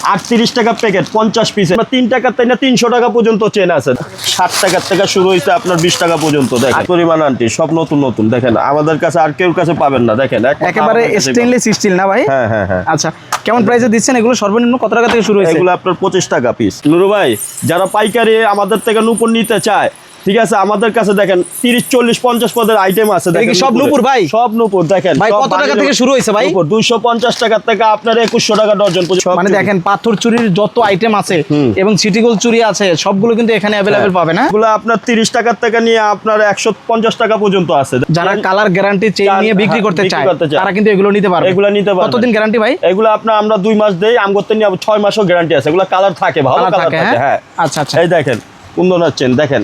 38 টাকা packet 50 piece. 3 টাকা থেকে 300 টাকা পর্যন্ত চেন আছে। 60 টাকা থেকে শুরু হয়েছে আপনার 20 টাকা পর্যন্ত। দেখেন পরিমাণ আন্টি সব নতুন নতুন। দেখেন আমাদের কাছে আর কেউ কাছে পাবেন না। দেখেন একেবারে স্টেনলেস স্টিল না ভাই? হ্যাঁ হ্যাঁ হ্যাঁ। আচ্ছা, কেমন প্রাইসে দিচ্ছেন এগুলো? সর্বনিম্ন কত টাকা থেকে শুরু হয়েছে? এগুলো আপনার 25 টাকা পিস। নুরু ভাই, যারা পাইকারি আমাদের থেকে নূপুর নিতে চায়, ঠিক আছে, আমাদের কাছে দেখেন 30 40 50 পদের আইটেম আছে। দেখেন সব নূপুর ভাই? সব নূপুর। দেখেন ভাই কত টাকা থেকে শুরু হয়েছে ভাই? 250 টাকা থেকে আপনার 2100 টাকা ডজন। মানে দেখেন পাথর চুরির যত আইটেম আছে এবং সিটি গোল্ড চুরি আছে সবগুলো কিন্তু এখানে अवेलेबल পাবেন। হ্যাঁ, এগুলো আপনার 30 টাকা থেকে নিয়ে আপনার 150 টাকা পর্যন্ত আছে। যারা কালার গ্যারান্টি চেইন নিয়ে বিক্রি করতে চায় তারা কিন্তু এগুলো নিতে পারবে। এগুলো নিতে পারবে। কতদিন গ্যারান্টি ভাই? এগুলো আপনার আমরা 2 মাস দেই, আম করতে নিয়ে 6 মাসও গ্যারান্টি আছে। এগুলো কালার থাকে, ভালো কালার থাকে। হ্যাঁ আচ্ছা আচ্ছা। এই দেখেন কুন্দন চেন, দেখেন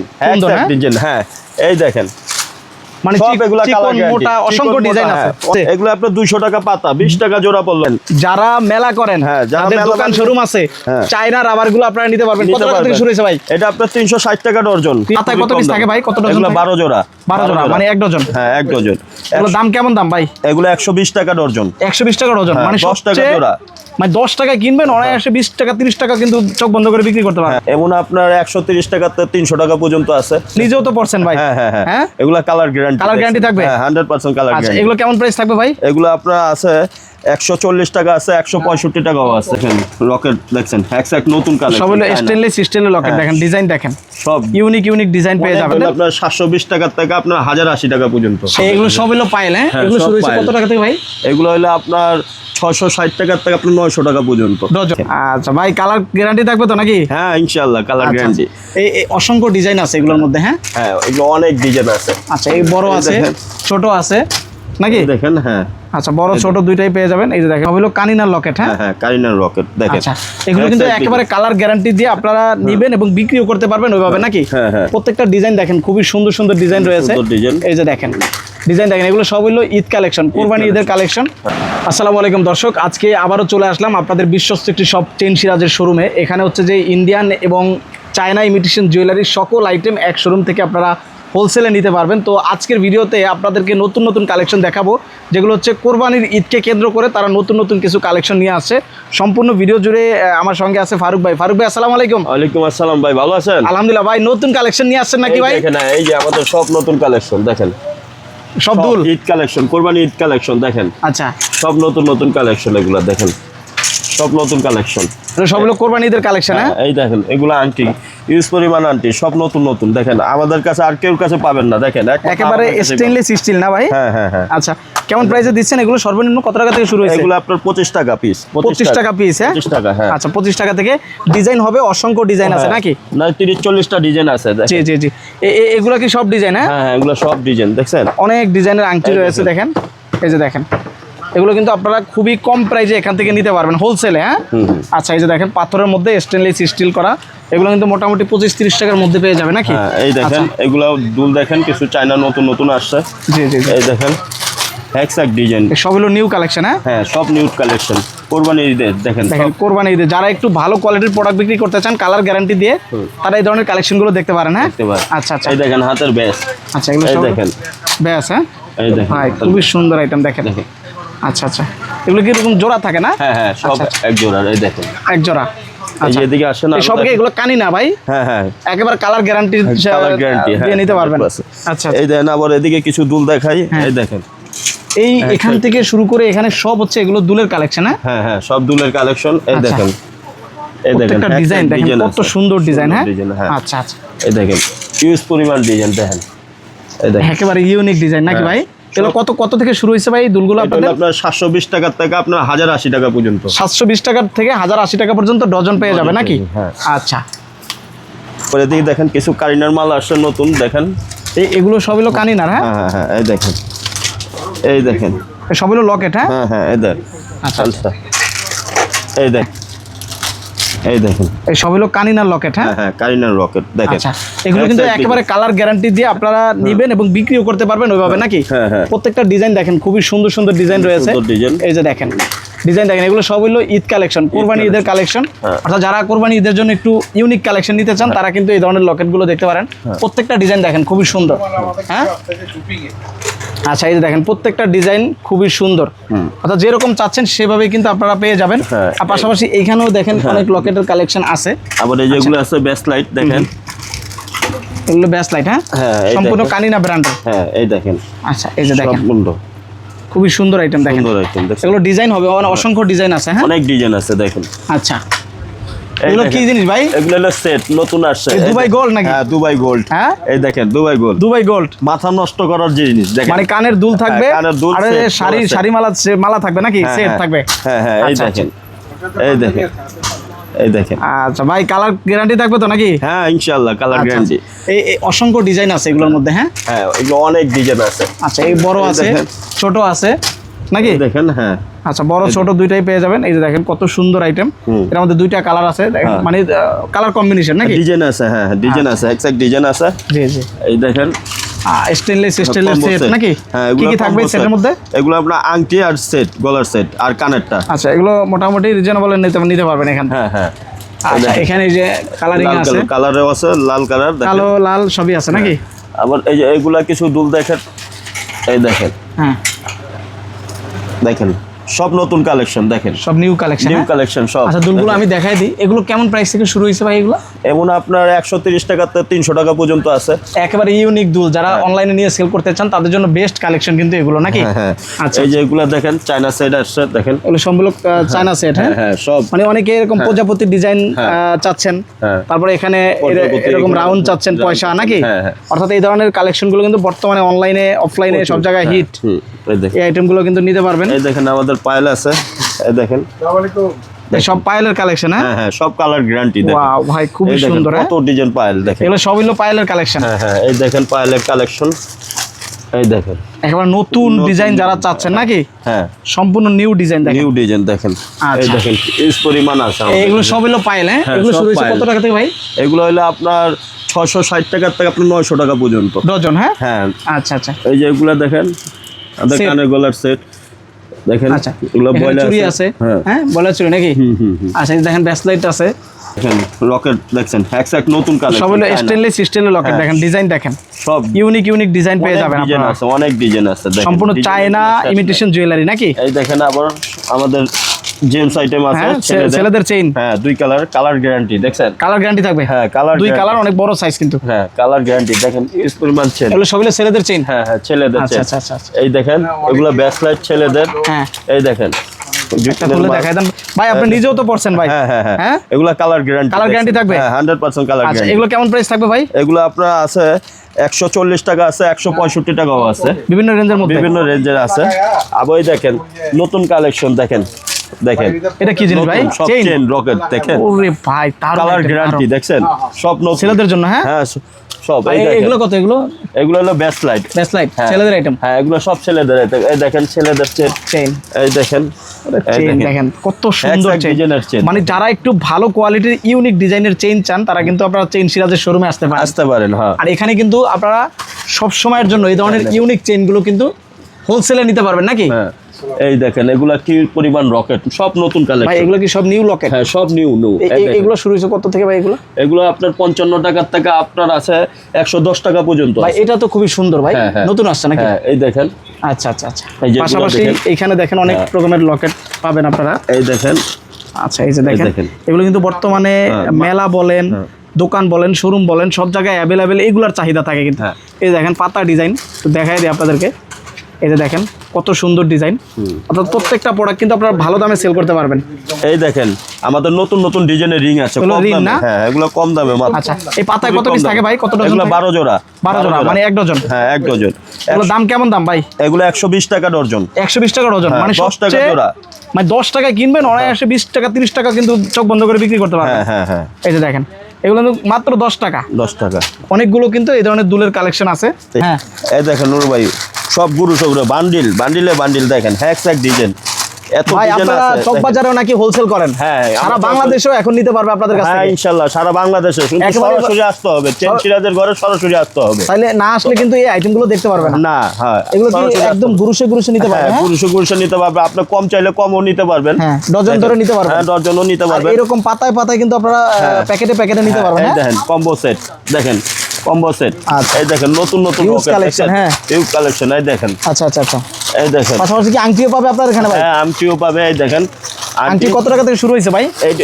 ডিজাইন। হ্যাঁ এই দেখেন, মানে চিকন মোটা অসংখ্য ডিজাইন আছে। এগুলো আপনার 200 টাকা পাতা, 20 টাকা জোড়া পড়লেন। যারা মেলা করেন, যাদের দোকান শোরুম আছে, চায়না রাবার গুলো আপনারা নিতে পারবেন। কত টাকা থেকে শুরু হয়েছে ভাই? এটা আপনার 360 টাকা ডজন। পাতায় কত পিস থাকে ভাই? কত ডজন? এগুলো 12 জোড়া। 12 জোড়া মানে 1 ডজন? হ্যাঁ 1 ডজন। এগুলো দাম কেমন দাম ভাই? এগুলো 120 টাকা ডজন। 120 টাকা ডজন মানে 10 টাকা জোড়া। মানে 10 টাকা কিনবেন, অনায়াসে 20 টাকা 30 টাকা কিন্তু চোখ বন্ধ করে বিক্রি করতে পারবেন। এমন আপনার 130 টাকা থেকে 300 টাকা পর্যন্ত আছে। নিজেও তো পড়ছেন ভাই? হ্যাঁ হ্যাঁ হ্যাঁ। এগুলা কালার গ্যারান্টি। কালার গ্যারান্টি থাকবে? হ্যাঁ 100% কালার গ্যারান্টি। আচ্ছা, এগুলো কেমন প্রাইস থাকবে ভাই? এগুলো আপনার আছে 140 টাকা আছে, 165 টাকাও আছে। দেখেন লকেট দেখছেন, এক্সাক্ট নতুন কালার। সব হলো স্টেনলেস স্টিলের লকেট। দেখেন ডিজাইন দেখেন, সব ইউনিক ইউনিক ডিজাইন পেয়ে যাবেন। আপনার 720 টাকা থেকে আপনার 1080 টাকা পর্যন্ত। এগুলো সব হলো পাইল। হ্যাঁ, এগুলো শুরু হচ্ছে কত টাকা থেকে ভাই? এগুলো হলো আপনার 660 টাকা থেকে আপনার 900 টাকা পর্যন্ত ডজন। আচ্ছা ভাই, কালার গ্যারান্টি থাকবে তো নাকি? হ্যাঁ ইনশাআল্লাহ কালার গ্যারান্টি। এই অসংখ্য ডিজাইন আছে এগুলোর মধ্যে। হ্যাঁ হ্যাঁ, এগুলো অনেক ডিজাইন আছে। আচ্ছা, এই বড় আছে, ছোট আছে নাকি? দেখেন হ্যাঁ। আচ্ছা, বড় ছোট দুইটাই পেয়ে যাবেন। এই যে দেখেন হলো কানিনার লকেট। হ্যাঁ হ্যাঁ কানিনার লকেট দেখেন। আচ্ছা, এগুলো কিন্তু একেবারে কালার গ্যারান্টি দিয়ে আপনারা নেবেন এবং বিক্রিও করতে পারবেন ওইভাবে নাকি? হ্যাঁ হ্যাঁ। প্রত্যেকটা ডিজাইন দেখেন, খুবই সুন্দর সুন্দর ডিজাইন রয়েছে। এই যে দেখেন ডিজাইন দেখেন, এগুলো সব হলো ঈদ কালেকশন, কুরবানি ঈদের কালেকশন। আসসালামু আলাইকুম দর্শক, আজকে আবারও চলে আসলাম আপনাদের বিশ্বস্ত একটি শপ চেইন সিরাজের শোরুমে। এখানে হচ্ছে যে ইন্ডিয়ান এবং চায়না ইমিটেশন জুয়েলারির সকল আইটেম এক শোরুম থেকে আপনারা হোলসেলে নিতে পারবেন। তো আজকের ভিডিওতে আপনাদেরকে নতুন নতুন কালেকশন দেখাবো, যেগুলো হচ্ছে কোরবানির ঈদকে কেন্দ্র করে তারা নতুন নতুন কিছু কালেকশন নিয়ে আসছে। সম্পূর্ণ ভিডিও জুড়ে আমার সঙ্গে আছে ফারুক ভাই। ফারুক ভাই আসসালামু আলাইকুম। ওয়ালাইকুম আসসালাম ভাই, ভালো আছেন? আলহামদুলিল্লাহ। ভাই নতুন কালেকশন নিয়ে আসছেন নাকি ভাই? দেখেন এই যে আমাদের সব নতুন কালেকশন দেখেন, সব দুল ঈদ কালেকশন, কোরবানি ঈদ কালেকশন দেখেন। আচ্ছা, সব নতুন নতুন কালেকশন, এগুলো দেখেন সব নতুন কালেকশন। সব হলো কোরবানি ঈদের কালেকশন। হ্যাঁ এই দেখেন এগুলো আন্টি ইউজ পরিমাণ আন্টি সব নতুন নতুন। দেখেন আমাদের কাছে আর কেউ কাছে পাবেন না। দেখেন একেবারে স্টেনলেস স্টিল না ভাই? হ্যাঁ হ্যাঁ হ্যাঁ। আচ্ছা, কেমন প্রাইসে দিচ্ছেন এগুলো? সর্বনিম্ন কত টাকা থেকে শুরু হয়েছে? এগুলো আপনার 25 টাকা পিস। 25 টাকা পিস? হ্যাঁ 25 টাকা। হ্যাঁ আচ্ছা, 25 টাকা থেকে ডিজাইন হবে, অসংখ্য ডিজাইন আছে নাকি? না 30 40টা ডিজাইন আছে। জি জি জি। এগুলো কি সব ডিজাইন? হ্যাঁ হ্যাঁ এগুলো সব ডিজাইন দেখছেন, অনেক ডিজাইনের আংটি রয়েছে দেখেন। এই যে দেখেন, এগুলো কিন্তু আপনারা খুবই কম প্রাইসে এখান থেকে নিতে পারবেন হোলসেলে। হ্যাঁ আচ্ছা, এই যে দেখেন পাথরের মধ্যে স্টেনলেস স্টিল করা, এগুলো কিন্তু মোটামুটি 25-30 টাকার মধ্যে পেয়ে যাবে নাকি? এই দেখেন এগুলো দুল দেখেন, কিছু চায়না নতুন নতুন আসছে। জি জি। এই দেখেন এক্সাক্ট ডিজাইন, সব হলো নিউ কালেকশন। হ্যাঁ হ্যাঁ সব নিউ কালেকশন কোরবানি ঈদের। দেখেন দেখেন কোরবানি ঈদে যারা একটু ভালো কোয়ালিটির প্রোডাক্ট বিক্রি করতে চান কালার গ্যারান্টি দিয়ে, তারা এই ধরনের কালেকশনগুলো দেখতে পারেন। হ্যাঁ আচ্ছা আচ্ছা। এই দেখেন হাতের ব্যাস। আচ্ছা, এগুলো সব দেখেন ব্যাস। হ্যাঁ এই দেখেন ভাই খুবই সুন্দর আইটেম দেখেন। আচ্ছা আচ্ছা, এগুলো কি এরকম জোড়া থাকে না? হ্যাঁ হ্যাঁ সব এক জোড়া। এই দেখেন এক জোড়া। আচ্ছা এদিকে আসেন। সব কি এগুলো কানি না ভাই? হ্যাঁ হ্যাঁ একেবারে কালার গ্যারান্টি দিয়ে নিতে পারবেন। আচ্ছা, এই দেখেন আবার এদিকে কিছু দুল দেখাই। এই দেখেন এই এখান থেকে শুরু করে এখানে সব হচ্ছে এগুলো দুলের কালেকশন। হ্যাঁ হ্যাঁ সব দুলের কালেকশন। এই দেখেন এই দেখেন ডিজাইন দেখেন, কত সুন্দর ডিজাইন। হ্যাঁ আচ্ছা আচ্ছা। এই দেখেন ইউজ পরিমাণ ডিজাইন দেখেন। এই দেখেন একেবারে ইউনিক ডিজাইন নাকি ভাই? এগুলো কত কত থেকে শুরু হয়েছে ভাই দুলগুলো আপনাদের? আপনার 720 টাকা থেকে আপনার 1080 টাকা পর্যন্ত। 720 টাকা থেকে 1080 টাকা পর্যন্ত ডজন পেয়ে যাবে নাকি? হ্যাঁ আচ্ছা। পরে দিকে দেখেন কিছু কারিনার মাল আসছে নতুন। দেখেন এগুলো সব হলো কানিনার। হ্যাঁ হ্যাঁ হ্যাঁ। এই দেখেন এই দেখেন সব হলো লকেট। হ্যাঁ হ্যাঁ হ্যাঁ। এই দেখ আচ্ছা এই দেখ এই দেখেন এই সব হলো কানিনার লকেট। হ্যাঁ হ্যাঁ কারিনার লকেট দেখেন। আচ্ছা, এগুলো কিন্তু একেবারে কালার গ্যারান্টি দিয়ে আপনারা নেবেন এবং বিক্রিও করতে পারবেন ওইভাবে নাকি? হ্যাঁ হ্যাঁ। প্রত্যেকটা ডিজাইন দেখেন, খুবই সুন্দর সুন্দর ডিজাইন রয়েছে। এই যে দেখেন ডিজাইন দেখেন, এগুলো সব হলো ঈদ কালেকশন, কোরবানি ঈদের কালেকশন। অর্থাৎ যারা কোরবানি ঈদের জন্য একটু ইউনিক কালেকশন নিতে চান তারা কিন্তু এই ধরনের লকেটগুলো দেখতে পারেন। প্রত্যেকটা ডিজাইন দেখেন খুবই সুন্দর। হ্যাঁ আচ্ছা এই যে দেখেন প্রত্যেকটা ডিজাইন খুবই সুন্দর, অর্থাৎ যেরকম চাচ্ছেন সেভাবেই কিন্তু আপনারা পেয়ে যাবেন। হ্যাঁ। আর পাশাপাশি এইখানেও দেখেন অনেক লকেটের কালেকশন আছে। আবার এই যেগুলো আছে বেস্ট লাইট দেখেন, এগুলো ব্যাস লাইট, হ্যাঁ হ্যাঁ, এই সম্পূর্ণ দেখেন। কানিনা ব্র্যান্ডের। হ্যাঁ এই দেখেন আচ্ছা এই যে সব দেখেন বন্ধ, খুবই সুন্দর আইটেম দেখেন। সুন্দর আইটেম দেখেন, এগুলো ডিজাইন হবে অসংখ্য ডিজাইন আছে। হ্যাঁ অনেক ডিজাইন আছে দেখেন। আচ্ছা এই এগুলো কি দেখেন, জিনিস ভাই? এগুলো হলো সেট নতুন আসছে। এই এই দুবাই দেখেন। গোল্ড নাকি? হ্যাঁ দুবাই গোল্ড। হ্যাঁ এই দেখেন দুবাই গোল্ড, দুবাই গোল্ড মাথা নষ্ট করার জিনিস দেখেন। মানে কানের দুল থাকবে, হ্যাঁ, কানের দুল আর set, শাড়ি set। শাড়ি মালা থাকবে নাকি? হ্যাঁ, সেট হ্যাঁ, থাকবে। হ্যাঁ হ্যাঁ এই আচ্ছা, দেখেন, এই দেখেন, এই দেখেন। আচ্ছা ভাই কালার গ্যারান্টি থাকবে তো নাকি? হ্যাঁ ইনশাআল্লাহ কালার আচ্ছা, গ্যারান্টি। এই অসংখ্য ডিজাইন আছে এগুলোর মধ্যে। হ্যাঁ হ্যাঁ এগুলো অনেক ডিজাইন আছে। আচ্ছা এই বড় এই আছে, দেখেন। ছোট আছে নাকি? এই দেখেন হ্যাঁ আচ্ছা বড় ছোট দুইটাই পেয়ে যাবেন। এই যে দেখেন কত সুন্দর আইটেম, এর মধ্যে দুইটা কালার আছে। হ্যাঁ। মানে কালার কম্বিনেশন নাকি? ডিজাইন আছে, হ্যাঁ ডিজাইন আছে, এক্সাক্ট ডিজাইন আছে। জি জি এই দেখেন স্টেনলেস combo সেট set। নাকি? হ্যাঁ কি এগুলো কি থাকবে combo সেটের set। মধ্যে? এগুলো আপনার আংটি আর সেট, গলার সেট আর কানেরটা। আচ্ছা এগুলো মোটামুটি রিজনেবল নিতে পারবেন এখান থেকে। হ্যাঁ হ্যাঁ আচ্ছা এখানে এই যে কালারিং লাল আছে, কালারও আছে, লাল কালার দেখেন। কালো লাল সবই আছে নাকি? আবার এই যে এগুলা কিছু দুল দেখেন, এই দেখেন, হ্যাঁ দেখেন সব নতুন কালেকশন দেখেন, সব নিউ কালেকশন। নিউ কালেকশন সব। আচ্ছা দুলগুলো আমি দেখাই দিই, এগুলো কেমন প্রাইস থেকে শুরু হয়েছে ভাই এগুলো? এমন আপনার 130 টাকা থেকে 300 টাকা পর্যন্ত আছে। একেবারে ইউনিক দুল, যারা অনলাইনে নিয়ে সেল করতে চান তাদের জন্য বেস্ট কালেকশন কিন্তু এগুলো নাকি? হ্যাঁ হ্যাঁ আচ্ছা এই যে এগুলা দেখেন চায়না সেট আসছে দেখেন। এগুলো সম্পূর্ণ চায়না সেট। হ্যাঁ হ্যাঁ সব মানে অনেকে এরকম প্রজাপতি ডিজাইন চাচ্ছেন, হ্যাঁ। তারপরে এখানে প্রজাপতি এরকম এগুলো রাউন্ড চাচ্ছেন round পয়সা চাচ্ছেন। নাকি? হ্যাঁ, হ্যাঁ। অর্থাৎ এই ধরনের কালেকশনগুলো কিন্তু বর্তমানে অনলাইনে অফলাইনে সব জায়গায় হিট। এই দেখেন, এই আইটেমগুলো কিন্তু নিতে পারবেন। এই দেখেন আমাদের পায়েল আছে, এই দেখেন। এই সব পায়েলের কালেকশন। হ্যাঁ হ্যাঁ হ্যাঁ সব কালার গ্যারান্টি দেখেন। ওয়াও ভাই খুবই এই দেখেন সুন্দর। কত ডিজাইন পায়েল দেখেন। এগুলো সব হলো পায়েলের কালেকশন। হ্যাঁ হ্যাঁ এই দেখেন পায়েলের কালেকশন, এই দেখেন একেবারে নতুন ডিজাইন যারা চাচ্ছেন নাকি? হ্যাঁ সম্পূর্ণ নিউ ডিজাইন দেখেন। নিউ ডিজাইন দেখেন। আচ্ছা। এই দেখেন ইস পরিমাণ আছে আমাদের এগুলো কাছে। সব হলো পায়েল। হ্যাঁ হ্যাঁ, এগুলো সব শুরু হয়েছে পায়েল। কত টাকা থেকে ভাই? এগুলো হলো আপনার 660 টাকা থেকে আপনার 900 টাকা পর্যন্ত ডজন। হ্যাঁ হ্যাঁ আচ্ছা আচ্ছা এই যে এগুলো দেখেন আমাদের Set। কানের গলার সেট দেখেন। আচ্ছা এগুলো এখানে বয়লা চুড়ি আছে। হ্যাঁ হ্যাঁ বলার চুড়ি নাকি? আচ্ছা এই দেখেন ব্যাসলাইট আছে, দেখেন রকেট দেখছেন এক্সাক্ট নতুন কালার সব হলো স্টেনলেস স্টিলের লকেট। হ্যাঁ। দেখেন ডিজাইন দেখেন, সব ইউনিক ডিজাইন পেয়ে যাবেন ডিজাইন আপনারা। আছে, অনেক ডিজাইন আছে দেখেন। সম্পূর্ণ ডিজাইন চায়না আছে। ইমিটেশন জুয়েলারি নাকি? এই দেখেন আবার আমাদের জেমস আইটেম আছে হ্যাঁ ছেলেদের চেইন। হ্যাঁ দুই কালার গ্যারান্টি দেখছেন। কালার গ্যারান্টি থাকবে? হ্যাঁ কালার দুই কালার, অনেক বড় সাইজ কিন্তু। হ্যাঁ কালার গ্যারান্টি দেখেন ইস পরিমাণ চেন। এগুলো সব হলো ছেলেদের চেইন। হ্যাঁ হ্যাঁ ছেলেদের আচ্ছা চেন। আচ্ছা আচ্ছা আচ্ছা। এই দেখেন এগুলো ব্যাকলাইট ছেলেদের। হ্যাঁ এই দেখেন একটা খুলে দেখাই দেন ভাই, আপনি নিজেও তো পড়ছেন ভাই। হ্যাঁ হ্যাঁ হ্যাঁ হ্যাঁ এগুলা কালার গ্যারান্টি। Colour guarantee থাকবে? হ্যাঁ 100% কালার আচ্ছা গ্যারান্টি। এগুলো কেমন প্রাইস থাকবে ভাই? এগুলো আপনার আছে 140 টাকা আছে, 165 টাকাও আছে, বিভিন্ন রেঞ্জের মধ্যে। বিভিন্ন রেঞ্জের আছে। আবার দেখেন নতুন কালেকশন দেখেন, দেখেন এটা কি জিনিস ভাই? নতুন সব চেইন? চেন রকেট দেখেন। ওরে ভাই তার কালার গ্যারান্টি দেখছেন সব নতুন ছেলেদের জন্য। হ্যাঁ হ্যাঁ সব এই দেখেন। এগুলো কত? এগুলো এগুলো হলো বেস্ট লাইট ব্যাসলাইট হ্যাঁ। ছেলেদের আইটেম। হ্যাঁ এগুলো সব ছেলেদের item। এই দেখেন ছেলেদের চেন, চেইন এই দেখেন এই চেইন দেখেন কত সুন্দর Exact চেইন। designer chain। মানে যারা একটু ভালো কোয়ালিটির ইউনিক ডিজাইনের চেইন চান তারা কিন্তু আপনারা চেইন সিরাজের শোরুমে আসতে পারেন। আসতে পারেন। হ্যাঁ আর এখানে কিন্তু আপনারা সব সময়ের জন্য এই ধরনের ইউনিক চেইনগুলো কিন্তু হোলসেলে নিতে পারবেন নাকি? হ্যাঁ এই দেখেন এগুলা কি পরিমাণ রকেট, সব নতুন ভাই কালেকশন। এগুলো কি সব নিউ লকেট? হ্যাঁ সব নিউ এগুলো শুরু হয়েছে কত থেকে ভাই এগুলো? এগুলো আপনার 55 টাকার থেকে আপনার আছে 110 টাকা পর্যন্ত ভাই আছে। এটা তো খুবই সুন্দর ভাই, হ্যাঁ, হ্যাঁ। নতুন আসছে নাকি? হ্যাঁ এই দেখেন, আচ্ছা আচ্ছা আচ্ছা। এই যে এগুলো পাশাপাশি দেখেন। এখানে দেখেন অনেক রকমের লকেট পাবেন আপনারা। এই দেখেন আচ্ছা এই যে দেখেন দেখেন। এগুলো কিন্তু বর্তমানে মেলা বলেন, দোকান বলেন, শোরুম বলেন, সব জায়গায় অ্যাভেলেবেল এগুলার চাহিদা থাকে কিন্তু। হ্যাঁ। এই দেখেন পাতা ডিজাইন দেখাই দিই আপনাদেরকে। এই যে দেখেন কত সুন্দর ডিজাইন, অর্থাৎ প্রত্যেকটা প্রোডাক্ট কিন্তু আপনারা ভালো দামে সেল করতে পারবেন। এই দেখেন আমাদের নতুন ডিজাইনের রিং আছে এগুলো কম ring দামে। না? হ্যাঁ এগুলো কম দামে মাত্র। আচ্ছা এই পাতায় খুবই কত কম পিস দামে। থাকে ভাই? কত ডজন? এগুলো 12 জোড়া। 12 জোড়া মানে এক ডজন। হ্যাঁ এক ডজন। এগুলো দাম কেমন দাম ভাই? এগুলো 120 টাকা ডজন। 120 টাকা ডজন। হ্যাঁ, মানে 10 টাকা সবচেয়ে জোড়া। মানে 10 টাকায় কিনবেন, অনায়াসে 20 টাকা 30 টাকা কিন্তু চোখ বন্ধ করে বিক্রি করতে পারবেন। হ্যাঁ হ্যাঁ হ্যাঁ এই যে দেখেন এগুলো কিন্তু মাত্র 10 টাকা। 10 টাকা। অনেকগুলো কিন্তু এই ধরনের দুলের কালেকশন আছে। হ্যাঁ এই দেখেন নূর ভাই সব গুরু সবগুলো বান্ডিলে দেখেন হ্যাক ডিজাইন। এত ভাই ডিজাইন আপনারা আছে চক দেখেন। বাজারেও নাকি হোলসেল করেন? হ্যাঁ, সারা আমরা বাংলাদেশেও এখন নিতে পারবে আপনাদের কাছ হ্যাঁ থেকে। ইনশাআল্লাহ সারা বাংলাদেশে শুধু একেবারে সরাসরি আসতে হবে, চেন সিরাজের ঘরে সরাসরি আসতে হবে। তাইলে না আসলে কিন্তু এই আইটেমগুলো দেখতে পারবে না। না হ্যাঁ এগুলো কি সরাসরি একদম গুরুশে নিতে পারবে? হ্যাঁ হ্যাঁ? পুরুষে নিতে পারবে, আপনি কম চাইলে কমও নিতে পারবেন। হ্যাঁ, ডজন দেখেন। ধরে নিতে পারবেন। হ্যাঁ ডজনও নিতে আর পারবেন। এরকম পাতায় কিন্তু আপনারা প্যাকেটে নিতে পারবেন। এই হ্যাঁ দেখেন কম্বো সেট দেখেন কম্বো সেট। আচ্ছা। এই দেখেন নতুন নতুন Huge collection, হ্যাঁ। Huge collection. এই দেখেন, আচ্ছা আচ্ছা আচ্ছা। এই দেখেন, পাশাপাশি কি আংটিও পাবে আপনার এখানে ভাই? হ্যাঁ আংটিও পাবে। এই দেখেন আংটি কত টাকা থেকে শুরু হয়েছে ভাই? এই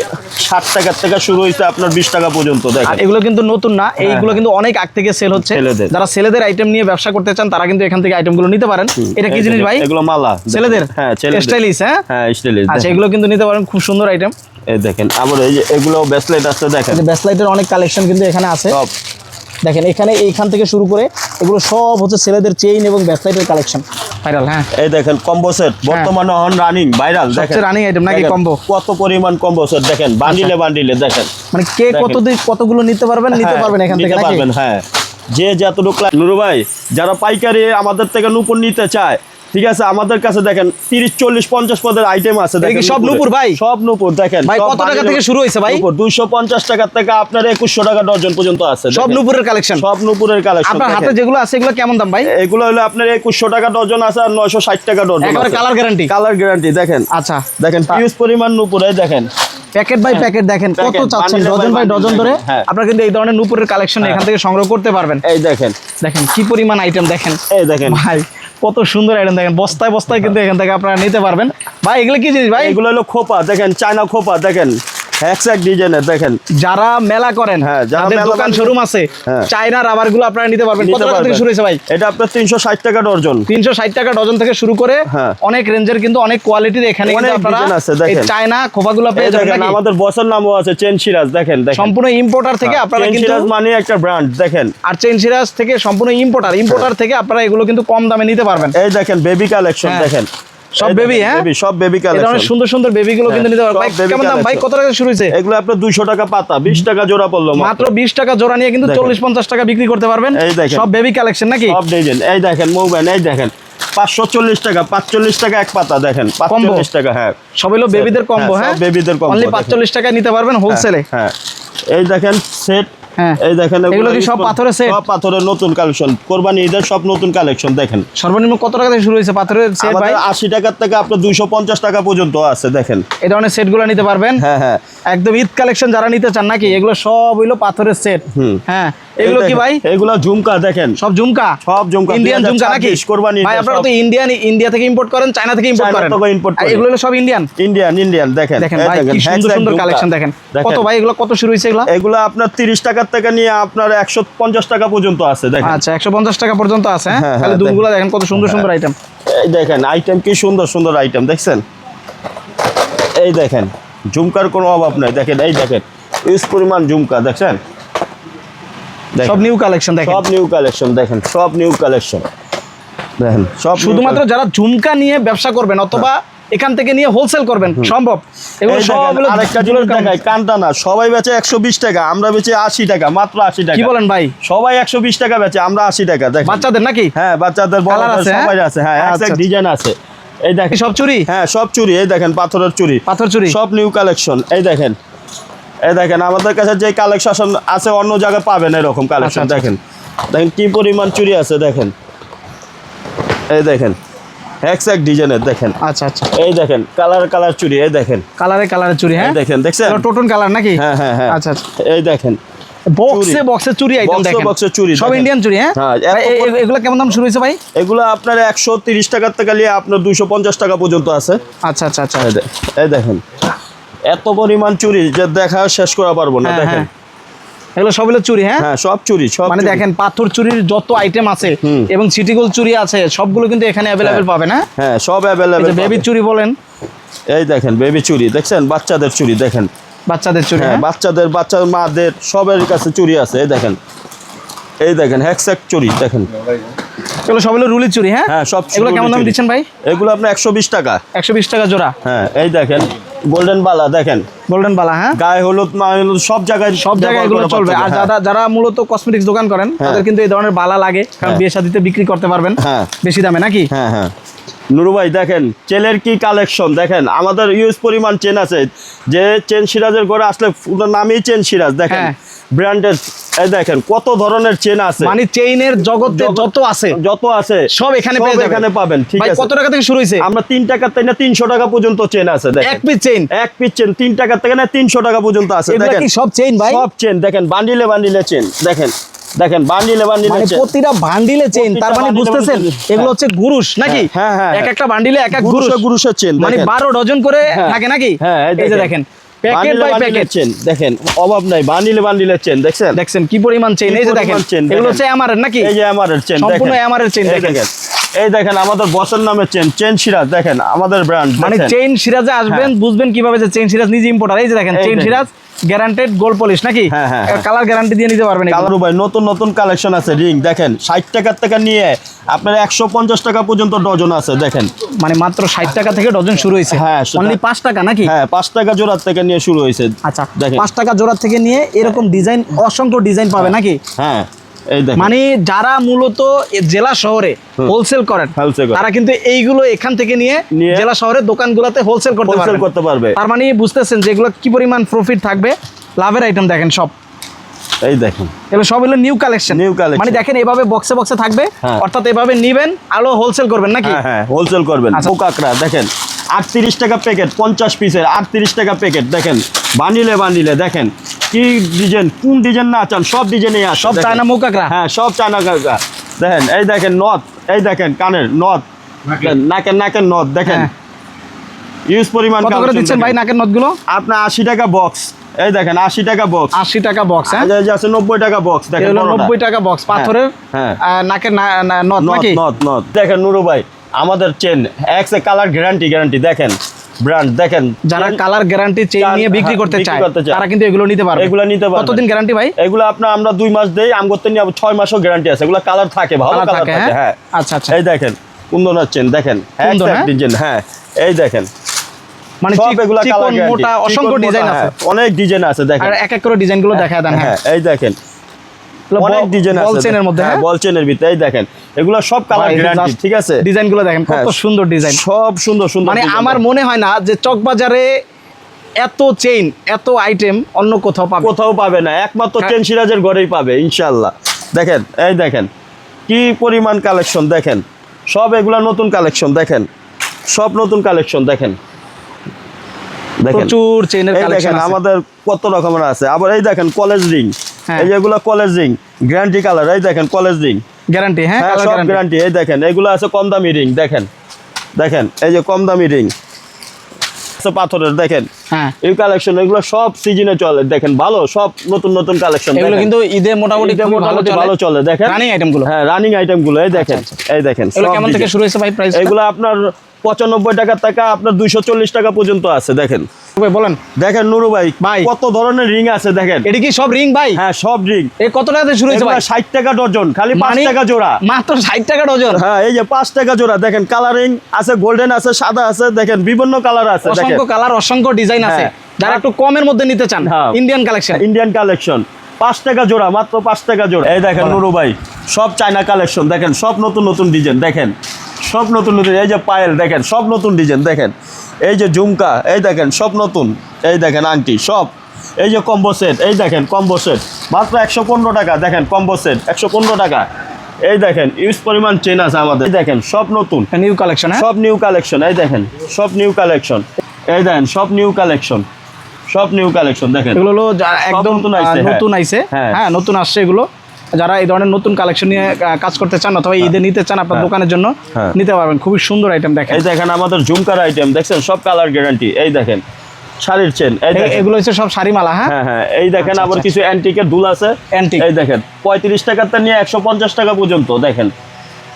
60 টাকা থেকে শুরু হয়েছে আপনার 20 টাকা পর্যন্ত। আর দেখেন এগুলো কিন্তু নতুন না, এইগুলো কিন্তু অনেক আগ থেকে সেল হচ্ছে। ছেলেদের। যারা ছেলেদের আইটেম নিয়ে ব্যবসা করতে চান তারা কিন্তু এখান থেকে আইটেমগুলো নিতে পারেন। এটা কি এই জিনিস দেখেন, ভাই? এগুলো মালা ছেলেদের? হ্যাঁ ছেলেদের স্টাইলিশ, হ্যাঁ হ্যাঁ স্টাইলিশ। আচ্ছা, এগুলো কিন্তু নিতে পারেন, খুব সুন্দর আইটেম। এই দেখেন আবার এই যে এগুলো ব্রেসলেট আছে দেখেন, ব্যাসলাইটের অনেক কালেকশন কিন্তু এখানে আছে। সব দেখেন এখানে এইখান থেকে শুরু করে এগুলো সব হচ্ছে ছেলেদের চেইন এবং ব্যাসলাইটের কালেকশন। ভাইরাল, হ্যাঁ। এই দেখেন কম্বো সেট বর্তমানে অন রানিং ভাইরাল। দেখেন সবচেয়ে রানিং আইটেম নাকি দেখেন, কম্বো? কত পরিমাণ কম্বো সেট দেখেন, বান্ডিলে বান্ডিলে দেখেন। মানে কে দেখেন। কতগুলো নিতে পারবেন হ্যাঁ, এখান থেকে নিতে নাকি? পারবেন, হ্যাঁ। যে যতটুকু নুরু ভাই, যারা পাইকারি আমাদের থেকে নূপুর নিতে চায়, ঠিক আছে, আমাদের কাছে দেখেন 30 40 50 পদের আইটেম আছে। এটা কি দেখেন সব নূপুর ভাই? সব নূপুর দেখেন। ভাই সব কত টাকা বান্ডিলে থেকে শুরু হয়েছে ভাই? নূপুর 250 টাকা থেকে আপনার 2100 টাকা ডজন পর্যন্ত আছে। সব দেখেন। নূপুরের কালেকশন? সব নূপুরের কালেকশন। আপনার হাতে যেগুলো আছে এগুলো কেমন দাম ভাই? এগুলো হলো আপনার 2100 টাকা ডজন আছে আর 960 টাকা ডজন। একেবারে কালার গ্যারান্টি? কালার গ্যারান্টি দেখেন। আচ্ছা, দেখেন হিউজ পরিমাণ নূপুর। এই দেখেন প্যাকেট বাই প্যাকেট দেখেন কত প্যাকেট, চাচ্ছেন, বান্ডিলে ডজন বাই বান্ডিলে ডজন ধরে হ্যাঁ। আপনারা কিন্তু এই ধরনের নূপুরের কালেকশন এখান থেকে সংগ্রহ করতে পারবেন। এই দেখেন, দেখেন কি পরিমাণ আইটেম দেখেন। এই দেখেন ভাই কত সুন্দর আইটেম দেখেন, বস্তায় বস্তায় কিন্তু এখান থেকে আপনারা নিতে পারবেন। ভাই এগুলো কি জিনিস ভাই? এগুলো হলো খোপা দেখেন, চায়না খোপা দেখেন, এক্সাক্ট ডিজাইনের দেখেন। যারা মেলা করেন, হ্যাঁ, যারা যাদের মেলা দোকান বানিয়ে- শোরুম আছে, হ্যাঁ। চায়না রাবার গুলো আপনারা নিতে পারবেন। কত নিতে টাকা থেকে পারবেন। শুরু হয়েছে ভাই? এটা আপনার 360 টাকা ডজন। 360 টাকা ডজন থেকে শুরু করে হ্যাঁ। অনেক রেঞ্জের কিন্তু অনেক কোয়ালিটির এখানে অনেক কিন্তু আপনারা ডিজাইন আছে, এই দেখেন। চায়না খোপাগুলো পেয়ে এই যাবেন দেখেন নাকি? আমাদের বসের নামও আছে চেন সিরাজ। দেখেন দেখেন সম্পূর্ণ ইম্পোর্টার থেকে আপনারা চেন কিন্তু, সিরাজ মানে একটা ব্র্যান্ড দেখেন। আর চেন সিরাজ থেকে সম্পূর্ণ ইম্পোর্টার থেকে আপনারা এগুলো কিন্তু কম দামে নিতে পারবেন। এই দেখেন বেবি কালেকশন হ্যাঁ। দেখেন, সব এই বেবি, দেখেন, হ্যাঁ baby, সব বেবি এই ধরনের কালেকশন। সুন্দর সুন্দর বেবি গুলো কিন্তু হ্যাঁ, নিতে পারবেন। ভাই সব baby কেমন দাম ভাই? collection। কত টাকা শুরু হয়েছে? এগুলো আপনার 200 টাকা পাতা, 20 টাকা জোড়া পড়লো মাত্র 20 টাকা জোড়া নিয়ে কিন্তু দেখেন। 40-50 টাকা বিক্রি করতে পারবেন। এই দেখেন। সব বেবি কালেকশন নাকি? সব ডিজাইন। এই দেখেন মোবাইল, এই দেখেন 540 টাকা, 45 টাকা এক পাতা দেখেন, 45 টাকা। হ্যাঁ সব হলো বেবিদের কম্বো, হ্যাঁ সব বেবিদের কম্বো। অনলি 45 টাকায় নিতে পারবেন হোলসেলে। হ্যাঁ এই দেখেন সেট, হ্যাঁ এই দেখেন এগুলো কি সব পাথরের সেট? সব পাথরের নতুন কালেকশন, কোরবানি ঈদের সব নতুন কালেকশন দেখেন। সর্বনিম্ন কত টাকা থেকে শুরু হয়েছে পাথরের সেট ভাই? আমাদের 80 টাকা থেকে আপনার 250 টাকা পর্যন্ত আছে দেখেন। এই ধরনের সেটগুলো নিতে পারবেন। হ্যাঁ হ্যাঁ একদম ঈদ কালেকশন যারা নিতে চান নাকি, এগুলো সব হইলো পাথরের সেট। হ্যাঁ এগুলো এই কি দেখেন, ভাই? এগুলা ঝুমকা দেখেন, সব ঝুমকা? সব ঝুমকা ইন্ডিয়ান ঝুমকা নাকি? 2026 কোরবানি ভাই ঈদের আপনারা সব। তো ইন্ডিয়া থেকে ইম্পোর্ট করেন, চায়না থেকে ইম্পোর্ট চায়না করেন, থেকে import আর করি। এগুলো হলো সব ইন্ডিয়ান। ইন্ডিয়ান দেখেন। দেখেন এই ভাই কি সুন্দর exact সুন্দর ঝুমকা। কালেকশন দেখেন। কত ভাই এগুলো কত শুরু হয়েছে এগুলো? এগুলো আপনার 30 টাকা থেকে নিয়ে আপনার 150 টাকা পর্যন্ত আছে দেখেন। আচ্ছা 150 টাকা পর্যন্ত আছে, হ্যাঁ হ্যাঁ, তাহলে হ্যাঁ, দুলগুলো দেখেন কত সুন্দর সুন্দর আইটেম। এই দেখেন আইটেম কি সুন্দর সুন্দর আইটেম দেখছেন। এই দেখেন ঝুমকার কোনো অভাব নাই দেখেন। এই দেখেন ইউজ পরিমাণ ঝুমকা দেখছেন। দেখেন, সব নিউ কালেকশন দেখেন। সব নিউ কালেকশন দেখেন, সব নিউ কালেকশন দেখেন, সব new শুধুমাত্র collection। যারা ঝুমকা নিয়ে ব্যবসা করবেন অথবা এখান থেকে নিয়ে হোলসেল করবেন সম্ভব, এগুলো এই সব দেখেন, হলো আরেকটা জুলের জিনিস দেখাই, কানটা না, সবাই বেচে 120 টাকা, আমরা বেচে 80 টাকা, মাত্র 80 টাকা। কি বলেন ভাই? সবাই 120 টাকা বেচে, আমরা 80 টাকা দেখেন। বাচ্চাদের নাকি? হ্যাঁ বাচ্চাদের Colour বড়দের আছে, সবাই আছে, হ্যাঁ আচ্ছা, এক্সাক্ট আচ্ছা। ডিজাইন আছে। এই দেখেন সব চুরি? হ্যাঁ সব চুরি। এই দেখেন পাথরের চুরি, পাথর চুরি? সব নিউ কালেকশন। এই দেখেন, এই দেখেন আমাদের কাছে যে কালেকশন আছে অন্য জায়গায় পাবেন এরকম কালেকশন। আচ্ছা, দেখেন দেখেন কি পরিমাণ চুরি আছে দেখেন। এই দেখেন এক্সাক্ট ডিজাইনের দেখেন। আচ্ছা আচ্ছা এই দেখেন কালার চুরি। এই দেখেন, কালারে চুরি, হ্যাঁ এই দেখেন দেখছেন। টোটন কালার নাকি? হ্যাঁ হ্যাঁ হ্যাঁ আচ্ছা আচ্ছা এই দেখেন বক্সে চুরি আইটেম বক্সে দেখেন। বক্সে চুরি সব দেখেন। ইন্ডিয়ান চুরি, হ্যাঁ হ্যাঁ, ভাই, এগুলো কেমন দাম শুরু হয়েছে ভাই? এগুলো আপনার 130 টাকার থেকে নিয়ে আপনার 250 টাকা পর্যন্ত আছে। আচ্ছা আচ্ছা আচ্ছা এই দেখেন এত পরিমাণ চুরি যে দেখা শেষ করা পারবো না। হ্যাঁ, দেখেন হ্যাঁ। এগুলো সব হলো চুরি, হ্যাঁ হ্যাঁ সব চুরি, সব মানে চুরি। দেখেন পাথর চুরির যত আইটেম আছে এবং সিটিগোল চুরি আছে সবগুলো কিন্তু এখানে অ্যাভেলেবেল পাবেন। হ্যাঁ হ্যাঁ সব এই অ্যাভেলেবেল। যে বেবি চুরি বলেন, এই দেখেন বেবি চুরি দেখছেন, বাচ্চাদের চুরি দেখেন। বাচ্চাদের চুরি, হ্যাঁ হ্যাঁ বাচ্চার মাদের সবের কাছে চুরি আছে। এই দেখেন হ্যাকস্যাক চুরি দেখেন। এগুলো সব হলো রুলি চুরি, হ্যাঁ হ্যাঁ সব এগুলো কেমন দাম চুরি। দিচ্ছেন ভাই? এগুলো আপনার 120 টাকা। 120 টাকা জোড়া। হ্যাঁ এই দেখেন গোল্ডেন বালা দেখেন, গোল্ডেন বালা, হ্যাঁ গায়ে হলুদ মা হলুদ সব জায়গায় সব জায়গায় এগুলো চলবে। আর যারা মূলত কসমেটিক্স দোকান করেন তাদের কিন্তু এই ধরনের বালা লাগে, কারণ হ্যাঁ। বিয়ে শাদিতে বিক্রি করতে পারবেন হ্যাঁ বেশি দামে নাকি? হ্যাঁ হ্যাঁ নুরু ভাই দেখেন চেনের কি কালেকশন দেখেন। আমাদের ইউজ পরিমাণ চেন আছে, যে চেন সিরাজের ঘরে আসলে পুরো নামই চেন সিরাজ দেখেন। হ্যাঁ। ব্র্যান্ডের, এই দেখেন কত ধরনের চেন আছে, মানে চেইনের জগতে যত আছে সব এখানে পেয়ে যাবেন, এখানে পাবেন। ঠিক ভাই আছে, কত টাকা থেকে শুরু হইছে? আমরা 3 টাকা থেকে না 300 টাকা পর্যন্ত চেন আছে দেখেন। এক পিস চেইন, এক পিস চেন 3 টাকা থেকে না 300 টাকা পর্যন্ত আছে এগুলা দেখেন। কি সব চেইন ভাই? সব চেন দেখেন, বান্ডিলে বান্ডিলে চেন দেখেন, দেখেন বান্ডিলে বান্ডিলে মানে চেন, প্রতিটা বান্ডিলে চেইন, তার মানে বুঝতেছেন এগুলো হচ্ছে গুরুশ নাকি? হ্যাঁ, হ্যাঁ, এক একটা বান্ডিলে এক এক গুরুশ, গুরুশের চেন মানে দেখেন। 12 ডজন করে হ্যাঁ, থাকে নাকি? হ্যাঁ, এই যে দেখেন প্যাকেট বান্ডিলে বাই বান্ডিলে প্যাকেট চেন দেখেন, অভাব নাই, বান্ডিলে বান্ডিলে চেন দেখছেন, দেখছেন কি পরিমাণ চেইন। কি এই যে দেখেন পরিমাণ chain এগুলো দেখেন। হচ্ছে এমআরএর নাকি? এই যে আমাদের চেন সম্পূর্ণ এমআরএর চেইন এই দেখেন। দেখেন, এই দেখেন আমাদের বসের নামে চেন, চেন সিরাজ দেখেন, আমাদের ব্র্যান্ড মানে চেইন সিরাজে আসবেন বুঝবেন কিভাবে যে চেইন সিরাজ নিজে ইম্পোর্টার। এই যে দেখেন এই চেইন দেখেন। সিরাজ গ্যারান্টেড গোল্ড পলিশ নাকি? হ্যাঁ, হ্যাঁ, হ্যাঁ। কালার গ্যারান্টি দিয়ে নিতে পারবেন এগুলো। কালারু ভাই নতুন নতুন কালেকশন আছে, রিং দেখেন 60 টাকা থেকে নিয়ে আপনার 150 টাকা পর্যন্ত ডজন আছে দেখেন। মানে মাত্র 60 টাকা থেকে ডজন শুরু হয়েছে। হ্যাঁ, সেটা- অনলি 5 টাকা নাকি? হ্যাঁ 5 টাকা জোড়ার থেকে নিয়ে শুরু হয়েছে। আচ্ছা দেখেন। 5 টাকা জোড়া থেকে নিয়ে এরকম ডিজাইন অসংখ্য ডিজাইন পাবে নাকি? হ্যাঁ এই দেখেন, মানে যারা মূলত জেলা শহরে হোলসেল করেন Wholesale করেন। তারা কিন্তু এইগুলো এখান থেকে নিয়ে নিয়ে জেলা শহরের দোকানগুলোতে হোলসেল করতে হোলসেল পারবে। করতে পারবে। তার মানে বুঝতেছেন যে এগুলো কি পরিমাণ প্রফিট থাকবে। লাভের আইটেম দেখেন সব, এই দেখেন এগুলো সব হলো নিউ কালেকশন। New collection। মানে দেখেন এভাবে বক্সে বক্সে থাকবে, হ্যাঁ। অর্থাৎ এভাবে নিবেন আলো হোলসেল করবেন নাকি? হ্যাঁ হ্যাঁ হোলসেল করবেন। আচ্ছা। কাঁকড়া দেখেন 38 টাকা প্যাকেট, 50 পিসের 38 টাকা প্যাকেট দেখেন, বান্ডিলে বান্ডিলে দেখেন কি ডিজাইন, কোন ডিজাইন না চান সব ডিজাইনই আছে। সব দেখেন। চায়না মুখ কাঁকড়া। হ্যাঁ সব চায়না কাঁকড়া দেখেন, এই দেখেন নথ, এই দেখেন কানের নথ, নাকের নাকের নথ দেখেন, হ্যাঁ। ইউজ পরিমাণ কত করে collection দিচ্ছেন ভাই দেখেন। নাকের নথগুলো? আপনার 80 টাকা বক্স, এই দেখেন 80 টাকা বক্স, 80 টাকা বক্স। হ্যাঁ, এই যে আছে 90 টাকা বক্স দেখেন, এগুলো বড়টা। 90 টাকা বক্স পাথরের হ্যাঁ। নাকের নথ নথ নাকি? নথ নথ দেখেন নুরু ভাই, আমাদের চেন এক্স কালার গ্যারান্টি দেখেন, ব্র্যান্ড দেখেন। যারা কালার গ্যারান্টি চেইন নিয়ে বিক্রি করতে চায় তারা কিন্তু এগুলো নিতে পারবে। এগুলো নিতে পারবে। কতদিন গ্যারান্টি ভাই? এগুলো আপনার আমরা 2 মাস দেই, আম করতে নিয়ে 6 মাসও গ্যারান্টি আছে। এগুলো কালার থাকে, ভালো কালার কালার থাকে, থাকে। হ্যাঁ আচ্ছা আচ্ছা। এই দেখেন কুন্দনার চেন দেখেন, কুন্দন, হ্যাঁ? ডিজাইন, হ্যাঁ এই দেখেন মানে সব এগুলা কালার চিকন মোটা অসংখ্য ডিজাইন আছে, অনেক ডিজাইন আছে দেখেন। আর এক এক করে ডিজাইনগুলো দেখায় দেন। হ্যাঁ, হ্যাঁ এই দেখেন এগুলো অনেক ডিজাইন আছে বল চেনের মধ্যে। হ্যাঁ হ্যাঁ, বল চেনের ভিতরে এই দেখেন, এগুলো সব কালার ভাই, গ্যারান্টি। just ঠিক আছে, ডিজাইনগুলো দেখেন কত হ্যাঁ, সুন্দর ডিজাইন। সব সুন্দর সুন্দর মানে design আমার দেখেন। মনে হয় না যে চকবাজারে এত চেইন এত আইটেম অন্য কোথাও পাবে। কোথাও পাবে না, একমাত্র হ্যাঁ। চেন সিরাজের ঘরেই পাবে ইনশাআল্লাহ। দেখেন এই দেখেন কি পরিমাণ কালেকশন দেখেন, সব এগুলা নতুন কালেকশন দেখেন, সব নতুন কালেকশন দেখেন, দেখেন প্রচুর চেইনের এই দেখেন কালেকশন আছে। আমাদের কত রকমের আছে। আবার এই দেখেন কলেজ রিং, হ্যাঁ। এই যেগুলো কলেজ রিং গ্যারান্টি কালার, এই দেখেন কলেজ রিং, গ্যারান্টি। হ্যাঁ, হ্যাঁ কালার সব গ্যারান্টি। গ্যারান্টি। এই দেখেন এগুলো আছে কম দামি রিং দেখেন, দেখেন এই যে কম দামি রিং পাথরের দেখেন, হ্যাঁ, এই কালেকশন এগুলো সব সিজনে চলে দেখেন, ভালো সব নতুন নতুন কালেকশন। এগুলো কিন্তু ঈদে মোটামুটি খুবই ভালো চলে দেখেন, রানিং আইটেমগুলো। হ্যাঁ রানিং আইটেম গুলো এই দেখেন, আচ্ছা, এই দেখেন এগুলো সব কেমন থেকে design। শুরু হয়েছে ভাই প্রাইস? এগুলো আপনার 95 টাকা থেকে আপনার 240 টাকা পর্যন্ত আছে দেখেন। ভাই বলেন। দেখেন নুরু ভাই ভাই। কত ধরনের রিং আছে দেখেন, এটা কি সব রিং ভাই? হ্যাঁ সব রিং। এই কত টাকা থেকে শুরু হয়েছে ভাই? 60 টাকা ডজন, খালি 5 মানে টাকা জোড়া। মাত্র 60 টাকা ডজন। হ্যাঁ এই যে 5 টাকা জোড়া দেখেন, কালারিং আছে, গোল্ডেন আছে, সাদা আছে, দেখেন বিভিন্ন কালার আছে দেখেন, অসংখ্য কালার অসংখ্য ডিজাইন আছে। হ্যাঁ। যারা একটু কমের মধ্যে নিতে চান হ্যাঁ। Indian collection. ইন্ডিয়ান কালেকশন 5 টাকা জোড়া, মাত্র 5 টাকা জোড়া। এই দেখেন নুরু ভাই সব চায়না কালেকশন দেখেন, সব নতুন নতুন ডিজাইন দেখেন, সব নতুন নতুন। এই যে পায়েল দেখেন, সব নতুন ডিজাইন দেখেন, এই যে ঝুমকা এই দেখেন সব নতুন, এই দেখেন আংটি সব, এই যে কম্বো সেট এই দেখেন কম্বো সেট মাত্র 115 টাকা দেখেন, কম্বো সেট 115 টাকা। এই দেখেন ইউজ পরিমাণ চেন আছে আমাদের, এই দেখেন সব নতুন নিউ কালেকশন। সব নিউ কালেকশন, এই দেখেন সব নিউ কালেকশন, এই দেখেন সব নিউ কালেকশন, সব নিউ কালেকশন দেখেন। এগুলো হলো একদম নতুন আইছে, হ্যাঁ। নতুন আইছে। হ্যাঁ। হ্যাঁ, নতুন আসছে এগুলো। যারা এই ধরনের নতুন কালেকশন নিয়ে কাজ করতে চান অথবা ঈদে নিতে চান আপনার দোকানের জন্য হ্যাঁ। নিতে পারবেন। খুবই সুন্দর আইটেম দেখেন। এই দেখেন আমাদের ঝুমকার আইটেম দেখছেন, সব কালার গ্যারান্টি। এই দেখেন শাড়ির চেন, এই দেখেন এগুলো হচ্ছে সব শাড়িমালা। হ্যাঁ, হ্যাঁ হ্যাঁ এই দেখেন আচ্ছা, আবার আচ্ছা। কিছু অ্যান্টিকের দুল আছে, Antique। এই দেখেন 35 টাকাতে নিয়ে 150 টাকা পর্যন্ত দেখেন,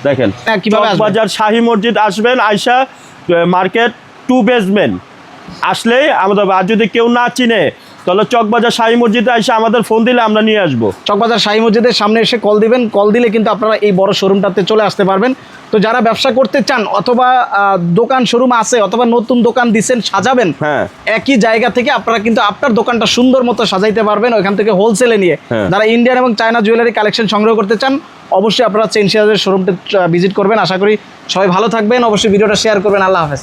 দেখেন হ্যাঁ, কিভাবে আসবেন? বাজার শাহী মসজিদ আসবেন, আয়শা মার্কেট 2 বেসমেন্ট আসলেই আমাদের। আর যদি কেউ না চিনে তাহলে চকবাজার শাহী মসজিদে এসে আমাদের ফোন দিলে আমরা নিয়ে আসবো। চকবাজার শাহী মসজিদের সামনে এসে কল দিবেন, কল দিলে কিন্তু আপনারা এই বড় শোরুমটাতে চলে আসতে পারবেন। তো যারা ব্যবসা করতে চান অথবা দোকান শোরুম আছে অথবা নতুন দোকান দিচ্ছেন সাজাবেন, হ্যাঁ একই জায়গা থেকে আপনারা কিন্তু আপনার দোকানটা সুন্দর মতো সাজাইতে পারবেন ওইখান থেকে হোলসেলে নিয়ে। হ্যাঁ। যারা ইন্ডিয়ান এবং চায়না জুয়েলারি কালেকশন সংগ্রহ করতে চান অবশ্যই আপনারা চেন সিরাজের শোরুমটা ভিজিট করবেন। আশা করি সবাই ভালো থাকবেন, অবশ্যই ভিডিওটা শেয়ার করবেন। আল্লাহ হাফেজ।